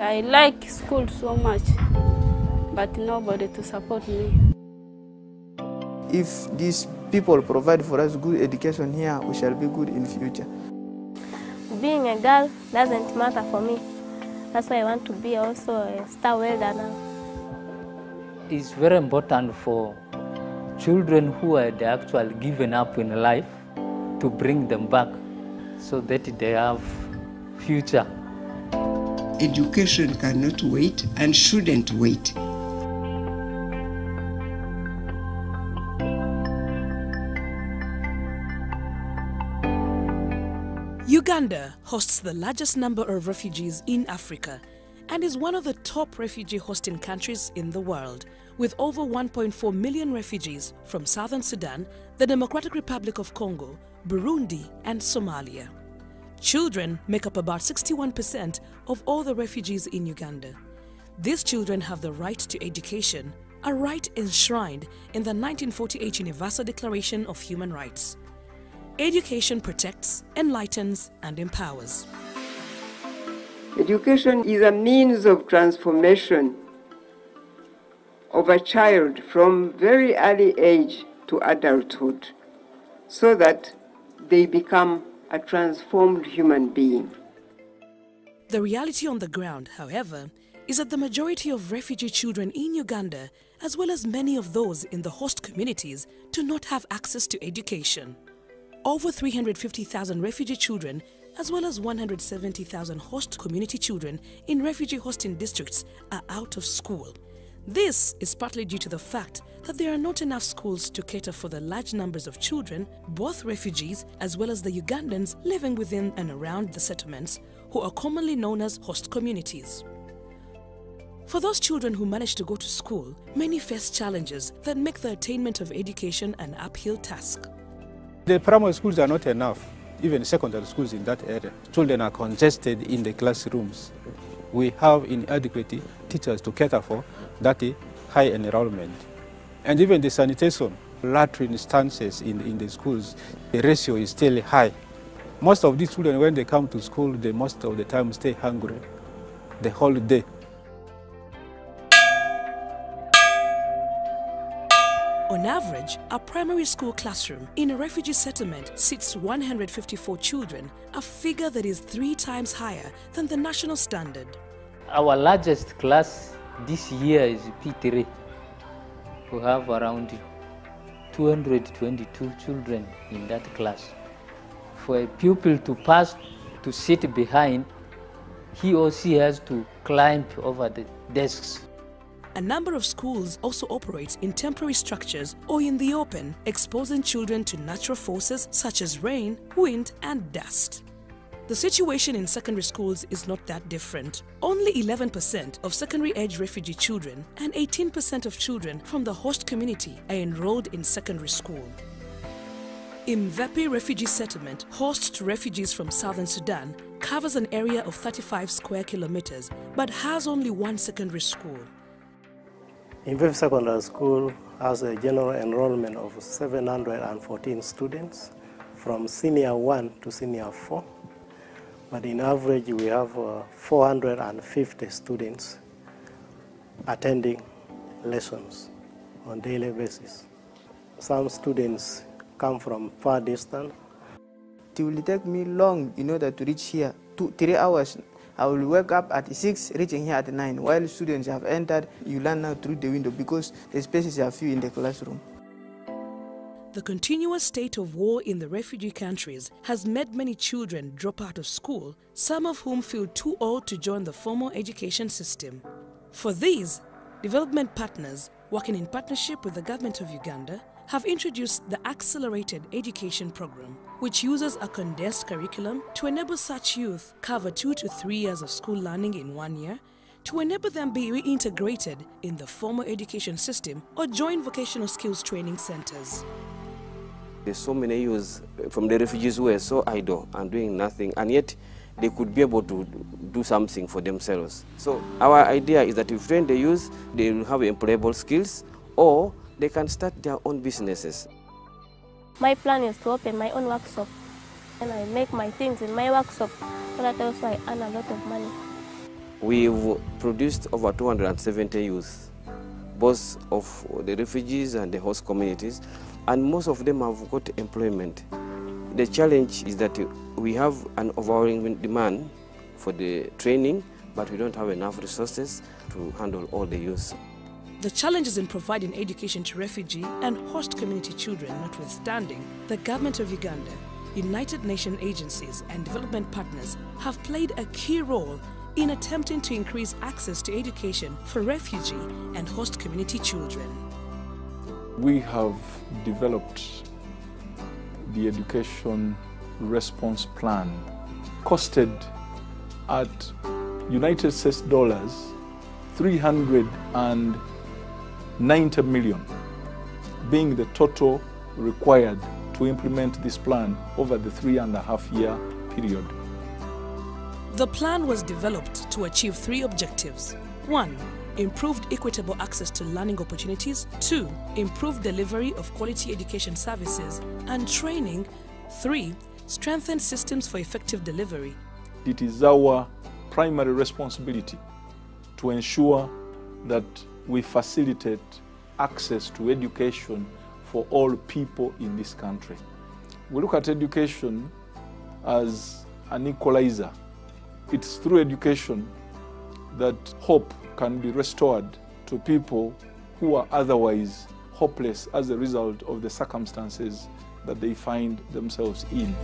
I like school so much, but nobody to support me. If these people provide for us good education here, we shall be good in future. Being a girl doesn't matter for me. That's why I want to be also a star welder now. It's very important for children who are actually given up in life to bring them back so that they have future. Education cannot wait and shouldn't wait. Uganda hosts the largest number of refugees in Africa and is one of the top refugee hosting countries in the world, with over 1.4 million refugees from Southern Sudan, the Democratic Republic of Congo, Burundi and Somalia. Children make up about 61% of all the refugees in Uganda. These children have the right to education, a right enshrined in the 1948 Universal Declaration of Human Rights. Education protects, enlightens, and empowers. Education is a means of transformation of a child from very early age to adulthood, so that they become a transformed human being. The reality on the ground, however, is that the majority of refugee children in Uganda, as well as many of those in the host communities, do not have access to education. Over 350,000 refugee children, as well as 170,000 host community children in refugee hosting districts are out of school. This is partly due to the fact that there are not enough schools to cater for the large numbers of children, both refugees as well as the Ugandans living within and around the settlements, who are commonly known as host communities. For those children who manage to go to school, many face challenges that make the attainment of education an uphill task. The primary schools are not enough, even secondary schools in that area. Children are congested in the classrooms. We have inadequate teachers to cater for that high enrollment. And even the sanitation, latrine stances in the schools, the ratio is still high. Most of these children, when they come to school, they most of the time stay hungry the whole day. On average, a primary school classroom in a refugee settlement seats 154 children, a figure that is 3 times higher than the national standard. Our largest class this year is P3. We have around 222 children in that class. For a pupil to pass to sit behind, he or she has to climb over the desks. A number of schools also operate in temporary structures or in the open, exposing children to natural forces such as rain, wind, and dust. The situation in secondary schools is not that different. Only 11% of secondary-age refugee children and 18% of children from the host community are enrolled in secondary school. Mvepi Refugee Settlement, host to refugees from Southern Sudan, covers an area of 35 square kilometers but has only one secondary school. Enabel Secondary School has a general enrollment of 714 students from senior 1 to senior 4. But in average, we have 450 students attending lessons on a daily basis. Some students come from far distance. It will take me long in order to reach here, 2-3 hours. I will wake up at 6, reaching here at 9. While students have entered, you learn now through the window because the spaces are few in the classroom. The continuous state of war in the refugee countries has made many children drop out of school, some of whom feel too old to join the formal education system. For these, development partners, working in partnership with the government of Uganda, have introduced the Accelerated Education Program, which uses a condensed curriculum to enable such youth cover 2 to 3 years of school learning in 1 year, to enable them be reintegrated in the formal education system or join vocational skills training centers. There's so many youths from the refugees who are so idle and doing nothing, and yet they could be able to do something for themselves. So our idea is that if we train the youth, they will have employable skills, or they can start their own businesses. My plan is to open my own workshop, and I make my things in my workshop so that also I earn a lot of money. We've produced over 270 youth, both of the refugees and the host communities, and most of them have got employment. The challenge is that we have an overwhelming demand for the training, but we don't have enough resources to handle all the youth. The challenges in providing education to refugee and host community children notwithstanding, the government of Uganda, United Nations agencies and development partners have played a key role in attempting to increase access to education for refugee and host community children. We have developed the education response plan, costed at United States dollars 390 million, being the total required to implement this plan over the 3.5-year period. The plan was developed to achieve 3 objectives. 1. Improved equitable access to learning opportunities. 2. Improved delivery of quality education services and training. 3. Strengthen systems for effective delivery. It is our primary responsibility to ensure that we facilitate access to education for all people in this country. We look at education as an equalizer. It's through education that hope can be restored to people who are otherwise hopeless as a result of the circumstances that they find themselves in.